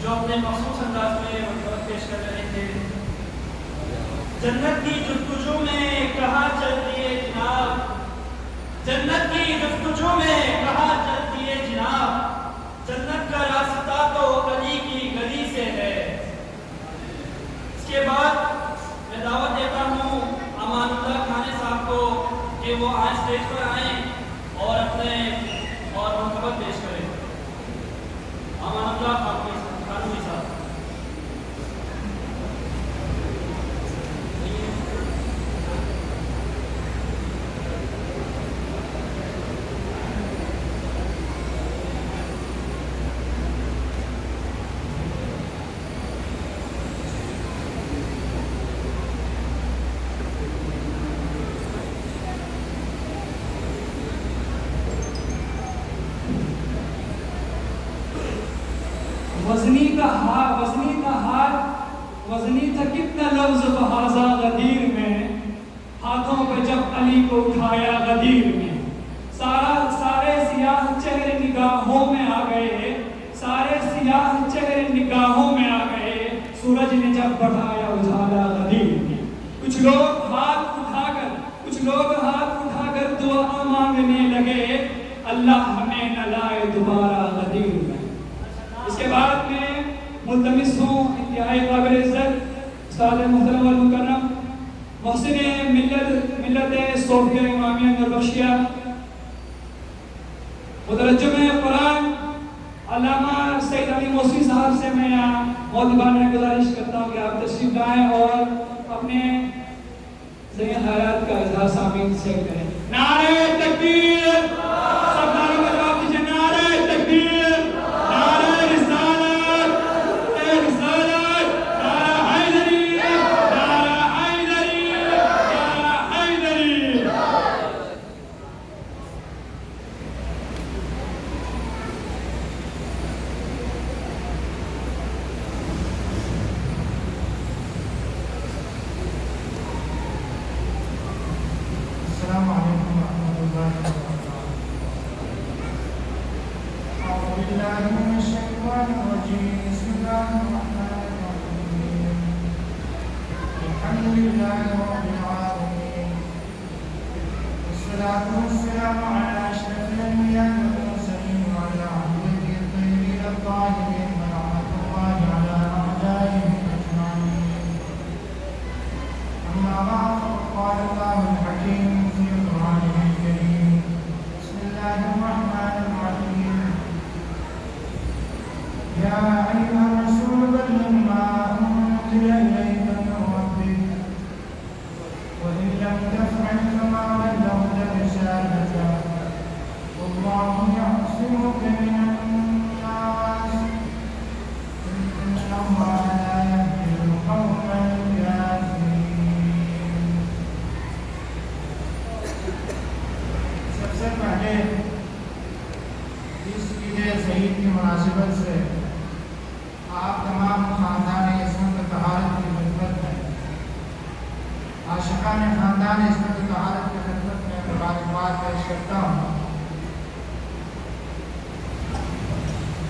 جو اپنے مخصوص انداز میں مطلب پیش کر رہے تھے. جنت کی جستجو میں کہاں چلتی ہے جناب, جنت کی جستجو میں کہاں چلتی ہے جناب, جنت کا راستہ تو علی کی گلی سے ہے. اس کے بعد میں دعوت دیتا ہوں امان اللہ کھانے صاحب کو کہ وہ آج اسٹیج پر آئیں اور اپنے اور منقبت پیش کریں. امان اللہ خانوی صاحب. وزنی کا ہاتھ وزنی تھا کتنا لفظ بہذا غدیر میں, ہاتھوں پہ جب علی کو اٹھایا غدیر میں, سارے سیاہ چہرے نگاہوں میں آ گئے, سارے سیاہ چہرے نگاہوں میں آ گئے, سورج نے جب بڑھایا اجالا غدیر میں. کچھ لوگ ہاتھ اٹھا کر دعا مانگنے لگے, اللہ ہمیں نہ لائے دوبارہ غدیر میں. اس کے بعد میں ملتمس ہوں انتہائی قابل عزت استاد محترم والمکرم محسن ملت صوفیہ امامیہ نوربخشیہ مترجم قرآن علامہ سید علی موسوی صاحب سے میں یہاں معتبانہ گزارش کرتا ہوں کہ آپ تشریف لائیں اور اپنے ذہن خیالات کا اظہار سامعین سے کریں. نعرہ تکبیر, سب نعروں کا جواب دیجیے. نعرہ تکبیر,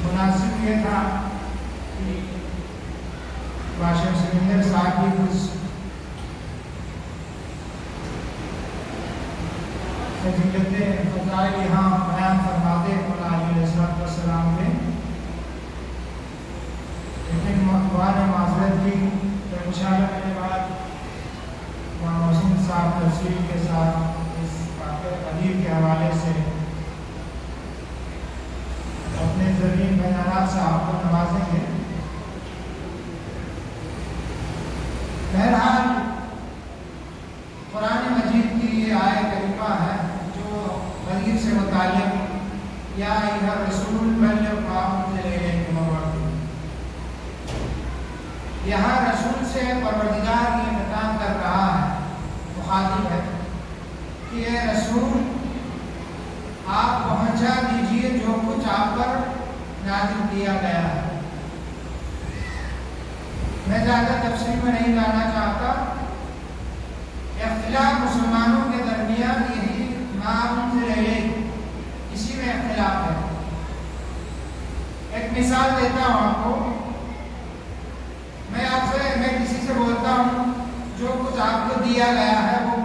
مناسب یہ تھا کہ باشر سکندر صاحب کی کچھ فضیلتیں فضائل یہاں بیان فرماتے مولا علیہ السلام کے, لیکن مولانا نے معذرت کی تو انشاءاللہ میرے بعد مولانا محسن صاحب تفصیل کے ساتھ اس واقعہ قدیر کے حوالے سے اپنے ذریعے بیانات سے آپ کو نوازیں گے. بہرحال قرآن مجید کی یہ آیت کریمہ ہے جو غریب سے متعلق یا ایھا رسول بلغ ما انزل الیک من ربک, یہاں رسول سے پروردگار یہ خطاب کر رہا ہے, مخاطب ہے کہ اے رسول آپ پہنچا دیجئے جو کچھ آپ پر نازل کیا گیا ہے. میں زیادہ تفصیل میں نہیں جانا چاہتا. اختلاف مسلمانوں کے درمیان یہی ما انزل الیک, اسی میں اختلاف ہے. ایک مثال دیتا ہوں آپ کو. میں کسی سے بولتا ہوں جو کچھ آپ کو دیا گیا ہے وہ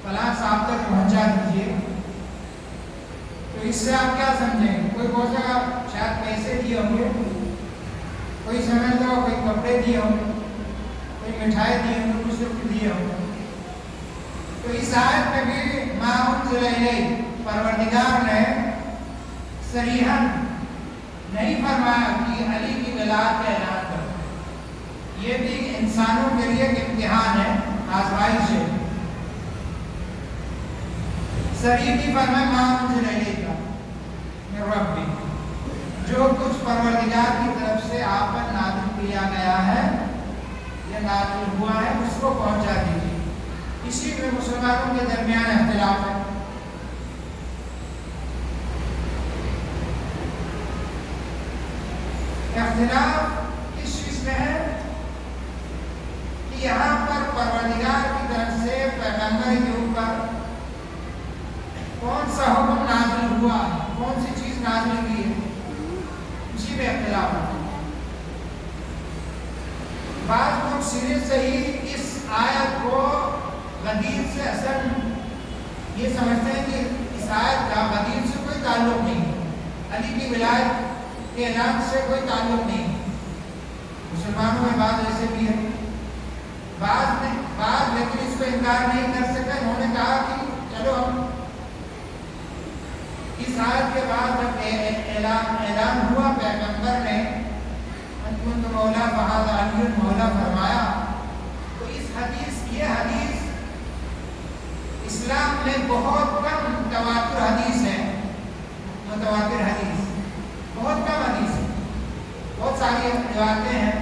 فلاں صاحب تک پہنچا دیجیے، تو اس سے آپ کیا سمجھیں گے؟ کوئی بولے گا شاید پیسے دیے ہوں گے، کوئی سمجھتا ہو کوئی کپڑے دیے ہوں گے، کوئی مٹھائی دیے ہوں گے، کچھ لوگ دیے ہوں گے. تو اس آیت میں بھی ما انزل الیک پروردگار نے صریحاً نہیں فرمایا کہ علی کی ولایت کا اعلان کرو. یہ بھی انسانوں کے لیے ایک امتحان ہے، آزمائش ہے. صریح کی فرمایا ما انزل الیک من ربک، جو کچھ پروردگار کی طرف سے آپ پر نازل کیا گیا ہے یا نازل ہوا ہے اس کو پہنچا دیجیے. اسی میں مسلمانوں کے درمیان اختلاف ہے. اختلاف اس چیز میں ہے کہ یہاں پر پروردگار کی طرف سے پیغمبر کے اوپر کون سا حکم نازل ہوا ہے، کون سی چیز نازل کی ہے، اسی میں اختلاف ہے. بعض لوگ سرے سے ہی اس آیت کو غدیر سے اصل یہ سمجھتے ہیں کہ اس آیت کا غدیر سے کوئی تعلق نہیں، علی کی ولایت کے اعلان سے کوئی تعلق نہیں. مسلمانوں میں بعض ایسے بھی ہیں، بعض لیکن اس کو انکار نہیں کر سکے. انہوں نے کہا کہ چلو ہم اس آیت کے بعد جب اعلان ہوا پیغمبر نے انت مولا فہذا علی مولا فرمایا، تو یہ حدیث اسلام میں بہت کم تواتر حدیث ہے. متواتر حدیث بہت کم حدیث ہے. بہت ساری روایتیں ہیں.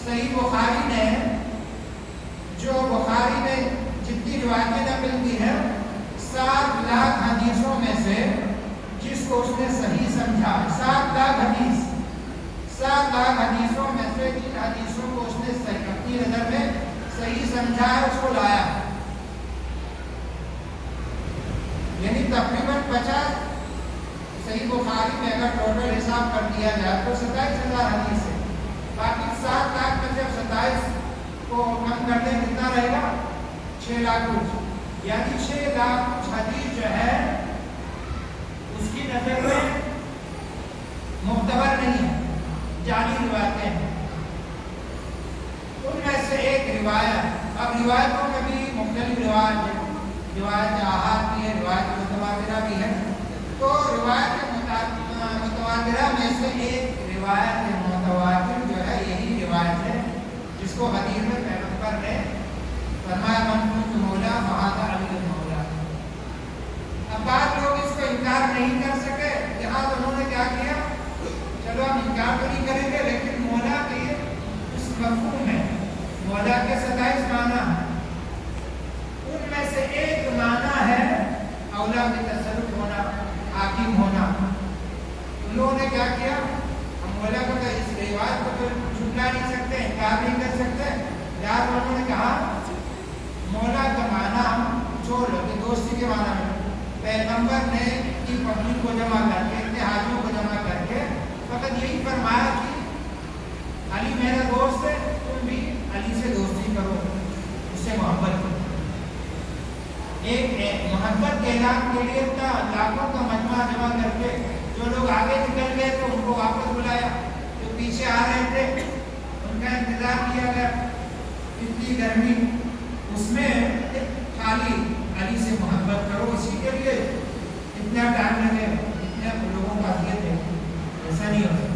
صحیح بخاری نے جو بخاری میں جتنی روایتیں نقل کی ہیں 7 لاکھ حدیثوں میں سے جس کو اس نے صحیح سمجھا، 7 لاکھ حدیثوں میں سے جن حدیثوں کو اس نے صحیح اپنی نظر میں صحیح سمجھا ہے اس کو لایا. یعنی تقریباً 50 صحیح بخاری میں اگر ٹوٹل حساب کر دیا جائے تو 27,000 حدیث ہے. باقی 7 لاکھ میں جب 27 کو کم کر دیں کتنا رہے گا؟ 6 لاکھ کچھ. یعنی 6 لاکھ کچھ حدیث جو ہے اس کی نظر میں معتبر نہیں ہے، جعلی روایتیں ہیں. ان میں سے ایک روایت، اب روایتوں میں بھی مختلف روایت ہے، روایت احاد بھی ہے، روایت متواترہ بھی ہے. تو روایت متواترہ میں سے ایک روایت متواتر جو ہے یہی روایت ہے جس کو حدیث میں پیغمبر نے فرمایا من کنت مولا فہذا علی مولا. اب بعض لوگ اس کو انکار نہیں کر سکے، یہاں انہوں نے کیا کیا، چلو ہم انکار تو نہیں کریں گے لیکن مولا کے اس مفہوم ہے، مولا کے 27 معنی ہیں. ان میں سے ایک معنی ہے اولا بتصرف ہونا، حاکم ہونا. ان لوگوں نے کیا کیا، ہم مولا کو تو اس روایت کو تو جھٹلا نہیں سکتے، انکار نہیں کر سکتے. یار انہوں نے کہا مولا کا معنی ہم چھوڑ لو کہ دوستی کے معنی میں پیغمبر نے اتنی پبلک کو جمع کر کے، اتنے حاجیوں کو جمع کر کے فقط یہی فرمایا کہ علی میرا دوست ہے، تم بھی علی سے دوستی کرو، اس سے محبت کرو. ایک محبت کے اعلان کے لیے لاکھوں کا مجمع جمع کر کے جو لوگ آگے نکل گئے تو ان کو واپس بلایا، جو پیچھے آ رہے تھے ان کا انتظار کیا گیا. اتنی گرمی اس میں خالی علی سے محبت کرو، اسی کے لیے اتنا ٹائم لگے، اتنے لوگوں کا اذیت ہے، ایسا نہیں ہوتا.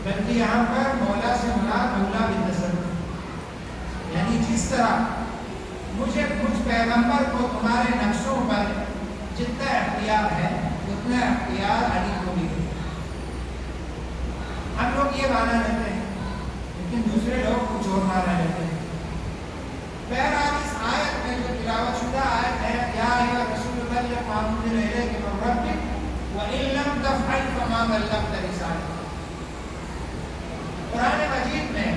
بلکہ یہاں پر مولا سے مراد مولا بالتصرف، یعنی جس طرح مجھ پیغمبر کو تمہارے نقشوں پر جتنا اختیار ہے اتنا اختیار علی کو بھی ہے. ہم لوگ یہ مانا لیتے ہیں لیکن دوسرے لوگ کچھ اور مانا لیتے ہیں. بہرحال اس آیت میں جو تلاوت شدہ آیت ہے، یا ایھا رسول بلغ ما انزل الیک من ربک وان لم تفعل فما بلغت رسالتہ. قرآن مجید میں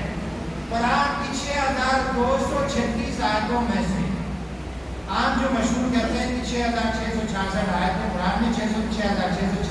قرآن کی 6236 آیتوں میں سے عام جو مشہور کرتے ہیں کہ 6666 آیت ہے، قرآن میں 6666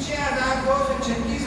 6236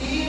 3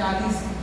40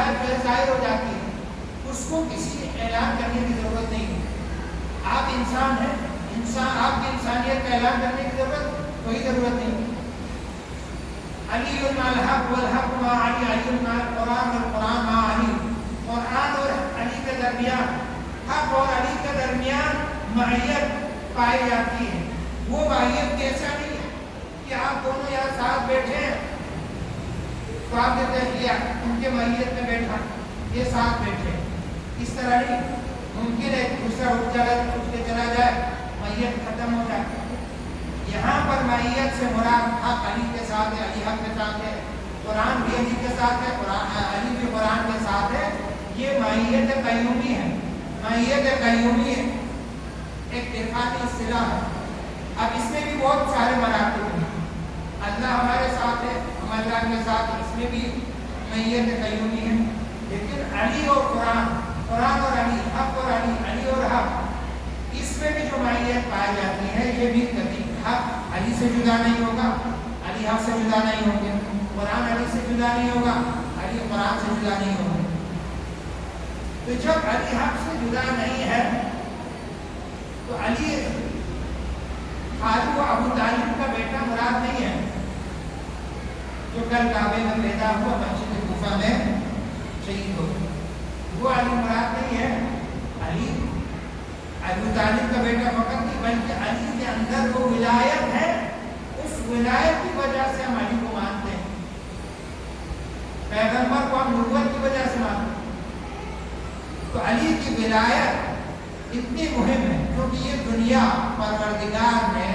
فضیلت جو ظاہر ہو جاتی ہے، اس کو کسی اعلان کرنے کی ضرورت نہیں ہے۔ آپ انسان ہیں، آپ کی انسانیت کا اعلان کرنے کی کوئی ضرورت نہیں۔ علی مع الحق والحق مع علی، علی مع القرآن والقرآن مع علی، قرآن اور علی کے درمیان، حق اور علی کے درمیان معیت پائی جاتی ہے۔ وہ معیت کیسا نہیں ہے کہ آپ دونوں یہاں ساتھ بیٹھے ہیں تو آپ نے طے کیا ان کے معیت میں بیٹھا، یہ ساتھ بیٹھے، اس طرح نہیں۔ ممکن ہے دوسرا اٹھ کے چلا جائے، معیت ختم ہو جائے۔ یہاں پر معیت سے مراد حق علی کے ساتھ ہے، علی حق کے ساتھ ہے، قرآن بھی علی کے ساتھ ہے، علی بھی قرآن کے ساتھ ہے۔ یہ معیت قیومی ہے، معیت قیومی ہے، ایک عرفانی اصطلاح ہے۔ اب اس میں بھی بہت سارے مراتب ہیں، اللہ ہمارے ساتھ ہے، ہم اللہ کے ساتھ، اس میں بھی معیت قیومی ہے۔ لیکن علی اور قرآن، قرآن اور علی، حق اور علی، علی اور حق، اس میں بھی جو معیت پائی جاتی ہے یہ بھی کبھی حق علی سے جدا نہیں ہوگا، علی حق سے جدا نہیں ہوں گے، قرآن علی سے جدا نہیں ہوگا، علی قرآن سے جدا نہیں ہوگا۔ تو جب علی حق سے جدا نہیں ہے تو علی خالی وہ ابو طالب کا بیٹا مراد نہیں ہے جو کل کعبے میں پیدا ہوا، مسجد کوفہ میں شہید ہو گیا، وہ علی مراد نہیں ہے۔ علی ابو طالب کا بیٹا فقط نہیں، بلکہ علی کے اندر وہ ولایت ہے، اس ولایت کی وجہ سے ہم علی کو مانتے ہیں، پیغمبر کو ہم نبوت کی وجہ سے مانتے ہیں۔ تو علی کی ولایت اتنی مہم ہے کیونکہ یہ دنیا پروردگار نے،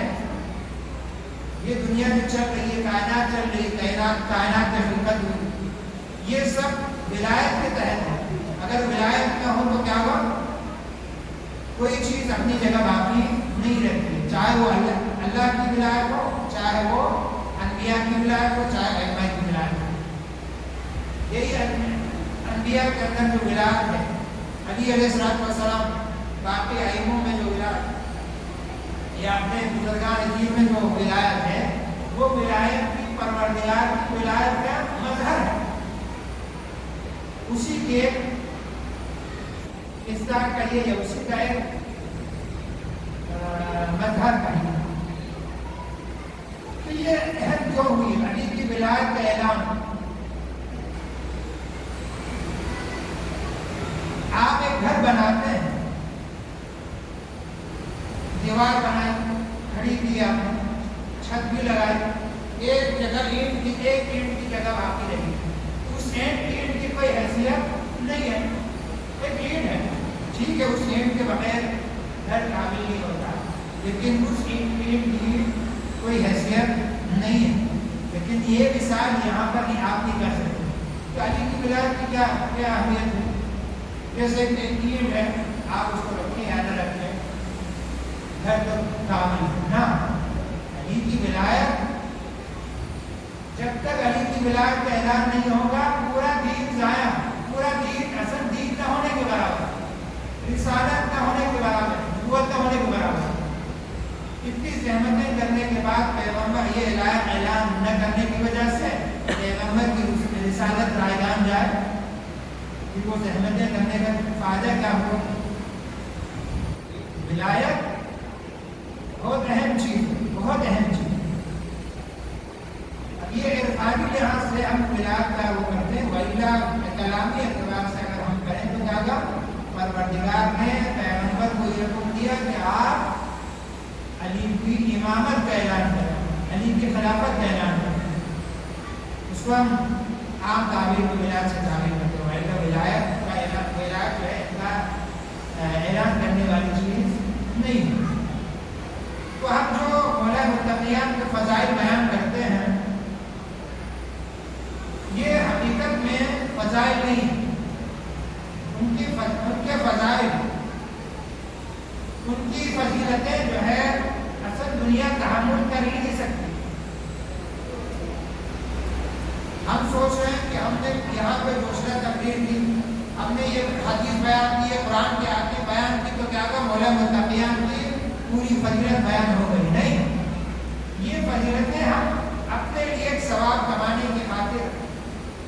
یہ دنیا جو چل رہی ہے، کائنات چل رہی ہے، کائنات میں خلقت ہوئی، یہ سب ولایت کے تحت ہے۔ اگر ولایت نہ ہو تو کیا ہوا؟ کوئی چیز اپنی جگہ باقی نہیں رہتی، چاہے وہ اللہ کی ولایت ہو، چاہے وہ انبیاء کی ولایت ہو، چاہے ائمہ کی ولایت ہو۔ یہی انبیاء کے اندر جو ولایت ہے، علی علیہ السلام، باقی ائموں میں جو ولایت یا اپنے بزرگان دین میں جو ولایت ہے، وہ ولایت کی پروردگار کی ولایت کا مظہر ہے، اسی کے اصلاح کہیے یا اسی کا ایک مظہر کہیے۔ تو یہ اہم کیوں ہوئی علی کی ولایت کا اعلان؟ آپ ایک گھر بناتے ہیں، دیوار بنائی، کھڑی کی آپ نے، چھت بھی لگائی، ایک جگہ ایک اینٹ کی جگہ باقی رہی، اس اینٹ کی کوئی حیثیت نہیں ہے، ایک اینٹ ہے، ٹھیک ہے، اس اینٹ کے بغیر گھر کامل نہیں ہوتا، لیکن اس اینٹ کی کوئی حیثیت نہیں ہے۔ لیکن یہ مثال یہاں پر نہیں، آپ نہیں کر سکتے کہ علی کی ولایت کی کیا اہمیت ہے۔ جیسے ایک اینٹ ہے، آپ اس کو رکھیں یا نہ رکھیں، گھر تو کامل نہ۔ علی کی ولایت، جب تک علی کی ولایت کا اعلان نہیں ہوگا، پورا دین ضائع، پورا دین اصل دین نہ ہونے کے برابر، رسالت نہ ہونے کے برابر، نبوت نہ ہونے کے برابر۔ اتنی زحمتیں کرنے کے بعد پیغمبر یہ اعلان نہ کرنے کی وجہ سے پیغمبر کی رسالت رائگان جائے، کہ وہ زحمتیں کرنے کا فائدہ کیا ہو؟ ولایت بہت اہم چیز، بہت اہم چیز۔ اب یہ عرفانی لحاظ سے ہم ولایت کا وہ کرتے ہیں، وَإِلَّا کلامی اعتبار سے اگر ہم کریں تو زیادہ پروردگار نے پیغمبر کو یہ حکم دیا کہ آپ علی کی امامت کا اعلان کریں، علی کی خلافت کا اعلان کریں۔ اس کو ہم عام تعبیر کو ولایت سے تعبیر کرتے ہیں۔ ولایت کا اعلان، ولایت جو ہے اعلان کرنے والی چیز نہیں ہے۔ تو ہم جو مولا متقیان کے فضائل بیان کرتے ہیں، یہ حقیقت میں فضائل نہیں، ان کے فضائل، ان کی فضیلتیں جو ہے اصل دنیا تحمل کر ہی نہیں سکتی۔ ہم سوچ رہے ہیں کہ ہم نے یہاں پہ دوسرا تقریر کی، ہم نے یہ حدیث بیان کی ہے، قرآن کی آیتیں بیان کی، تو کیا ہوگا؟ مولا متقیان کی پوری فضیلت بیان ہو گئی؟ نہیں، یہ فضیلتیں ہم اپنے لیے ایک ثواب کمانے کی خاطر،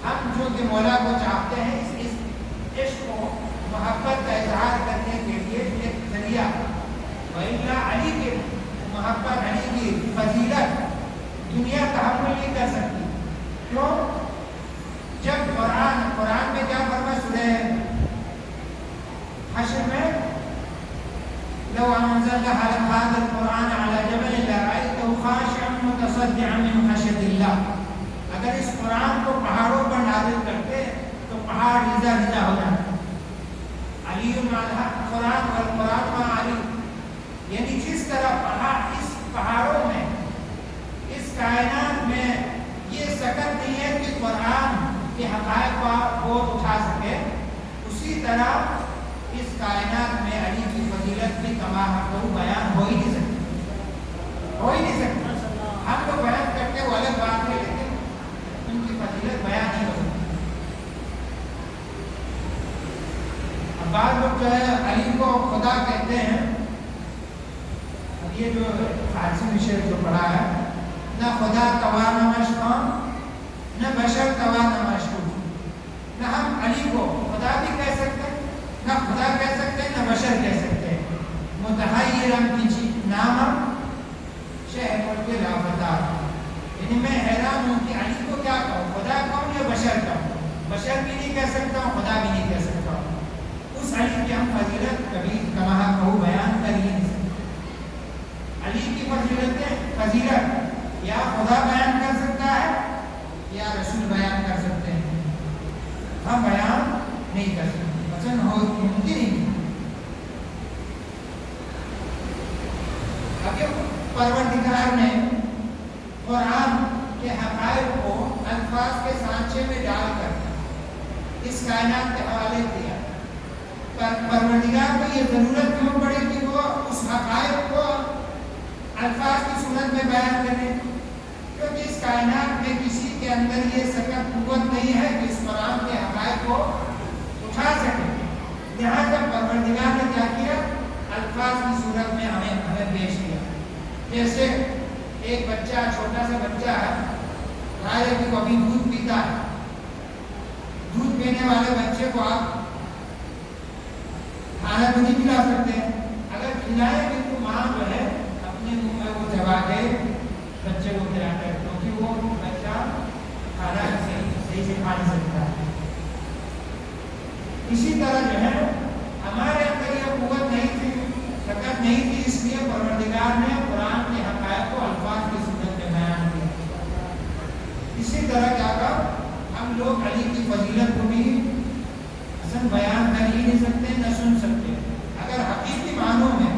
ہم جو کہ مولا کو چاہتے ہیں، اس عشق و محبت کا اظہار کرنے کے لیے ایک ذریعہ وَإِلَّا علی کے محبت علی کی فضیلت دنیا تحمل نہیں کر سکتی. کیوں؟ جب قرآن میں کیا فرمایا سورہ حشر میں لو انزلنا هذا القرآن على جبل لرأيته خاشعا متصدعا من خشية الله. اگر اس قرآن کو پہاڑوں پر نازل کرتے تو پہاڑ ہزا ہزا ہو جاتا. علی قرآن والقرآن مع علی، یعنی جس طرح اس پہاڑوں میں اس کائنات میں یہ سکت نہیں ہے کہ قرآن کے حقائق کو اٹھا سکے، اسی طرح اس کائنات میں علی کی فضیلت بھی کماحقہ بیان ہو ہی نہیں سکتی. ہم لوگ بیان کرتے وہ الگ بات ہے، لیکن ان کی فضیلت بیان نہیں ہو سکتی. اب بعض لوگ جو ہے علی کو خدا کہتے ہیں. اب یہ جو فارسی میں شعر جو پڑھا ہے، نہ خدا توان مشکان نہ بشر توان مشکوک. نہ ہم علی کو خدا بھی کہہ سکتے ہیں، نہ خدا کہہ سکتے ہیں، نہ بشر کہہ سکتے ہیں. متحیرم کی نام شہر ملک لافتار، یعنی میں حیران ہوں کہ علی کو کیا کہوں، خدا کہوں یا بشر کہوں. بشر بھی نہیں کہہ سکتا ہوں، خدا بھی نہیں کہہ سکتا ہوں. اس علی کی ہم فضیلت کبھی کماحقہ بیان کر ہی نہیں سکتے. علی کی فضیلت یا خدا بیان کر سکتا ہے یا رسول بیان کر سکتے ہیں، ہم بیان نہیں کر سکتے. ممکن ہی نہیں. اب پروردگار نے قرآن کے حقائق کو الفاظ کے سانچے میں ڈال کر اس کائنات کے حوالے کیا. پروردگار کو یہ ضرورت کیوں پڑی کہ وہ اس حقائق کو الفاظ کی صورت میں بیان کریں؟ کیونکہ اس کائنات میں کسی کے اندر یہ سکت قوت نہیں ہے کہ اس قرآن کے حقائق کو اٹھا سکے. لہٰذا پروردگار نے کیا کیا؟ الفاظ کی صورت میں ہمیں پیش کیا. جیسے ایک بچہ، چھوٹا سا بچہ ہے، رائے کہ وہ ابھی دودھ پیتا ہے. دودھ پینے والے بچے کو آپ کھانا تو نہیں کھلا سکتے. اگر کھلائیں گے تو ماں جو ہے اپنے منہ میں وہ چبا کے بچے کو کھلاتا ہے، کیونکہ وہ بچہ کھانا صحیح سے کھا نہیں سکتا ہے. اسی طرح جو ہے ہمارے اندر یہ قوت نہیں تھی، طاقت نہیں تھی، اس لیے پروردگار نے قرآن کے حقائق کو الفاظ کی صورت میں بیان کیا. اسی طرح کیا کہا، ہم لوگ علی کی فضیلت کو بھی اصل بیان کر ہی نہیں سکتے، نہ سن سکتے اگر حقیقی معنوں میں.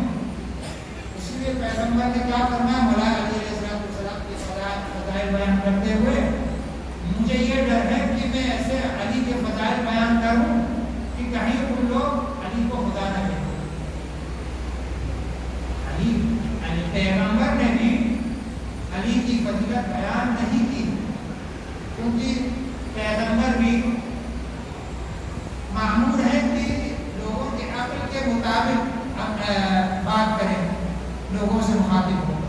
اسی لیے پیغمبر نے کیا فرمایا، مولا علی علیہ السلام کے فضائل بیان کرتے ہوئے مجھے یہ ڈر ہے کہ میں ایسے علی کے فضائل بیان کروں کہ کہیں تم لوگ علی کو خدا نہ کہیں. علی پیغمبر نے بھی علی کی فضیلت بیان نہیں کی، کیونکہ پیغمبر بھی مأمور ہے کہ لوگوں کے عقل کے مطابق بات کریں، لوگوں سے مخاطب ہو.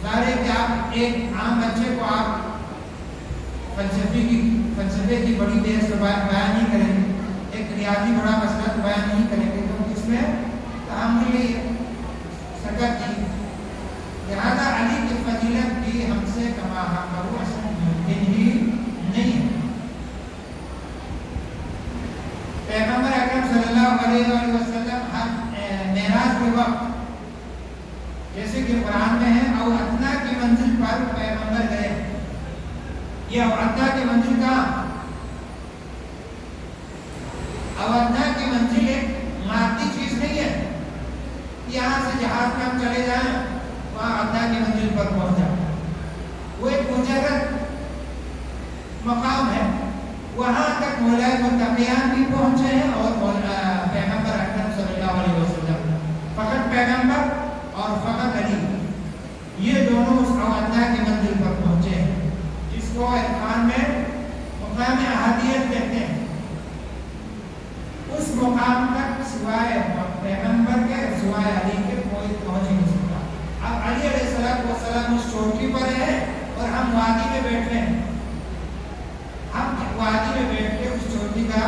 ظاہر ہے کہ آپ ایک عام بچے کو آپ فلسفے کی بڑی دیر سے بیان نہیں کریں گے، ایک ریاضی بڑا مسئلہ تو بیان نہیں کریں گے، کیونکہ اس میں تعاملی سکت کی. لہذا علی کی فضیلت بھی ہم سے کماحقہ ممکن ہی نہیں ہے. پیغمبر اکرم صلی اللہ علیہ وسلم معراج کے وقت جیسے کہ قرآن میں ہے، او ادنا کی منزل پر پیغمبر گئے. یہ او ادنا کی منزل کہاں؟ او ادنا کی منزل ایک مادی چیز نہیں ہے، یہاں سے جہاز میں ہم چلے جائیں وہاں ادنا کی منزل پر پہنچ جائیں. وہ ایک مجرد مقام ہے، وہاں تک مولا متقیان بھی پہنچے ہیں اور پیغمبر اکرم صلی اللہ علیہ وسلم. فقط پیغمبر اور فقط علی، یہ دونوں اس ادنا کی منزل پر پہنچے ہیں، جس کو عرفان میں مقام احادیت کہتے ہیں. اس مقام تک سوائے پیغمبر کے، سوائے علی کے کوئی پہنچ نہیں سکتا. اب علی علیہ السلام اس چوٹی پر ہے اور ہم وادی میں بیٹھے ہیں. ہم وادی میں بیٹھ کے اس چوٹی کا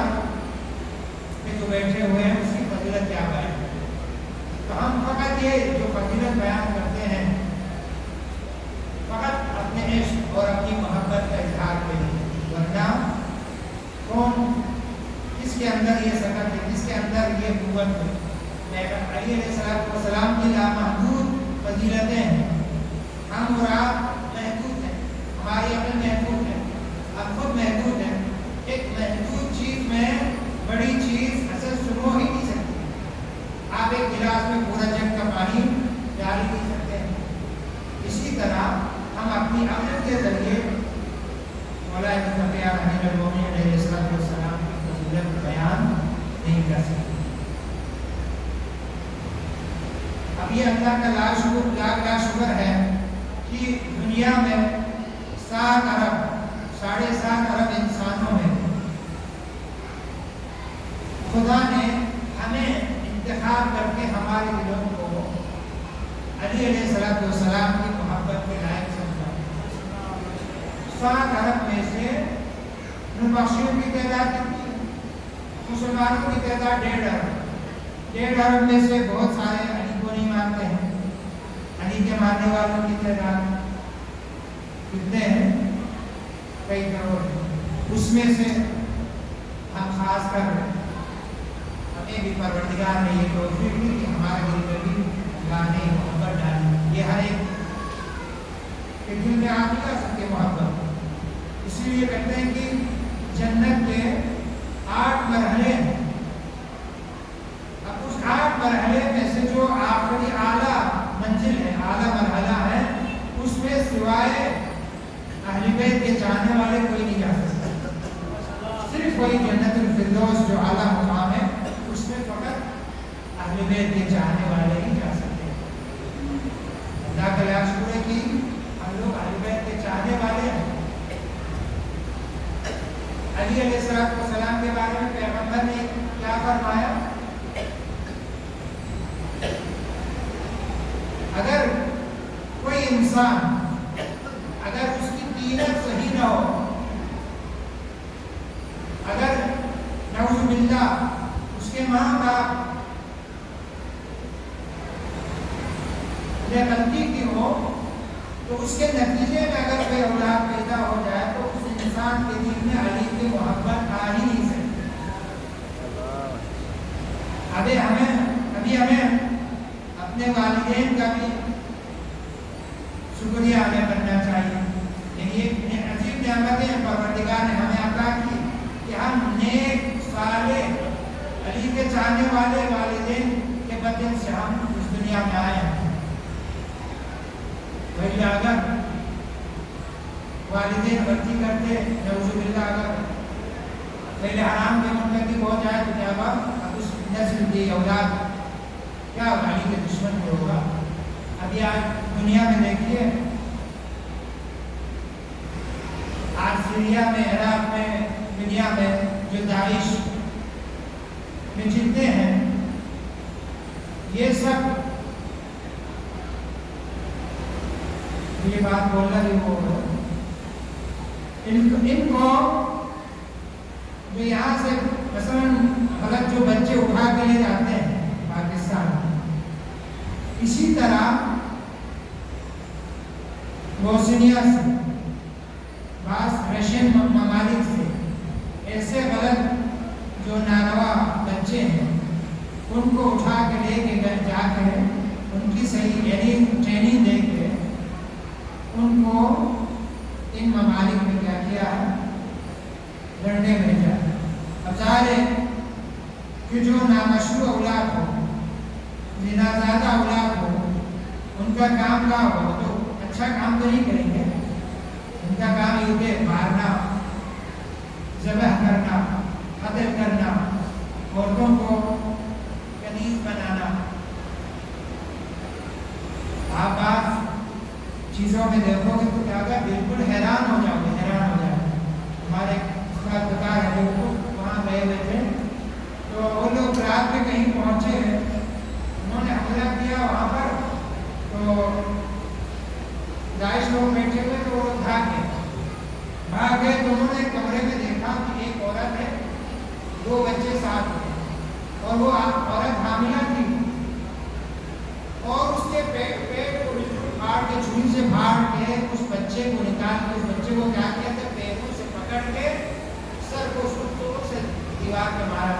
کے اندر یہ سکت ہے، کس کے اندر یہ قوت ہے. علی علیہ السلام کی لامحدود فضیلتیں ہیں. ہم اور آپ محدود ہیں، ہماری عقل محدود ہے، ہم خود محدود ہیں. ایک محدود چیز میں بڑی چیز اصل سنو ہی نہیں سکتی. آپ ایک گلاس میں پورا جگ کا پانی ڈال ہی نہیں سکتے ہیں. اسی طرح ہم اپنی عقل کے ذریعے مولا بقیہ امیر المومنین علیہ السلام کی فضیلت بیان نہیں کر سکتے. اب یہ اللہ کا لاکھ شکر ہے کہ دنیا میں 7 ارب 7.5 ارب انسانوں میں خدا نے ہمیں انتخاب کر کے ہمارے دلوں کو علی علیہ السلام کی محبت کے لائق سمجھا. 7 ارب میں سے نبخشیوں کی تعداد کتنی ہے؟ مسلمانوں کی تعداد 1.5 ارب. 1.5 ارب میں سے بہت سارے علی کو نہیں مانتے ہیں. علی کے ماننے والوں کی تعداد کتنے ہیں؟ کئی کروڑ. اس میں سے ہم خاص کر ہمیں بھی پروردگار نے یہ توفیق دی کہ ہمارے دل میں بھی اللہ نے محبت ڈالی. یہ ہر ایک کے دل میں آپ نہیں کر سکتے محبت. اسی لیے کہتے ہیں کہ جنت کے 8 مرحلے ہیں. اب اس 8 مرحلے میں سے جو آخری اعلیٰ منزل ہے، اعلیٰ مرحلہ ہے، اس میں سوائے اہل بیت کے چاہنے والے کوئی نہیں جا سکتا. صرف وہی جنت الفردوس جو اعلیٰ مقام ہے، اس میں فقط اہل بیت کے چاہنے والے ہی جا سکتے ہیں. اللہ کا لاکھ شکر ہے کہ ہم لوگ اہل بیت کے چاہنے والے ہیں. علی علیہ السلام کے بارے میں پیغمبر نے کیا فرمایا؟ اگر کوئی انسان اگر اس کی دینت صحیح نہ ہو، اگر نعوذ باللہ اس کے ماں باپ نے غلطی کی ہو، تو اس کے نتیجے میں اگر کوئی اولاد پیدا ہو جائے تو اس انسان کے دل میں علی کی محبت آ ہی نہیں سکتی. ابھی ہمیں اپنے والدین کا بھی شکریہ ادا کرنا چاہیے. یہ عجیب نعمتیں پروردگار نے ہمیں عطا کی کہ ہم نیک صالح علی کے چاہنے والے والدین کے بدن سے ہم اس دنیا میں آئے ہیں. وہی اگر والدین غلطی کرتے، نعوذ باللہ اگر پہلے حرام کے مرتکب ہو جائے تو کیا بات، اب اس نسل کی اولاد کیا علی کے دشمن کو ہوگا. ابھی آج دنیا میں دیکھیے، آج سیریا میں، عراق میں، دنیا میں جو داعش میں جتنے ہیں، یہ سب یہ بات بولنا بھی وہ ان کو جو یہاں سے مثلاً غلط جو بچے اٹھا کے لے جاتے ہیں پاکستان، اسی طرح بوسنیا سے، بعض رشین ممالک سے ایسے غلط جو ناروا بچے ہیں ان کو اٹھا کے لے کے جا کے ان کی صحیح ٹریننگ دے کے ان کو ان ممالک میں کیا کیا ہے، لڑنے بھیجا. اب ظاہر ہے کہ جو نامشروع اولاد ہو، زنازادہ اولاد ہو، ان کا کام کیا ہو، تو اچھا کام تو نہیں کریں گے. ان کا کام یہ کہ مارنا، ذبح کرنا، قتل کرنا، عورتوں کو کنیز بنانا. آپ بعض چیزوں میں دیکھو گے تو کیا ہوگا، بالکل حیران ہو جاؤ گے. ہمارے استاد بتا رہے ہیں، وہاں گئے ہوئے تھے تو وہ لوگ رات میں کہیں پہنچے ہیں، انہوں نے حملہ کیا وہاں پر، تو داعش لوگ بیٹھے ہوئے تو وہ بھاگ گئے. تو انہوں نے کمرے میں دیکھا کہ ایک عورت ہے، 2 بچے ساتھ ہیں، اور وہ عورت حاملہ تھی، اور اس کے پیٹ کو پھاڑ کے، چھری سے پھاڑ کے اس بچے کو نکال کے، اس بچے کو کیا کیا تھا، پیروں سے پکڑ کے سر کو سے دیوار پہ مارا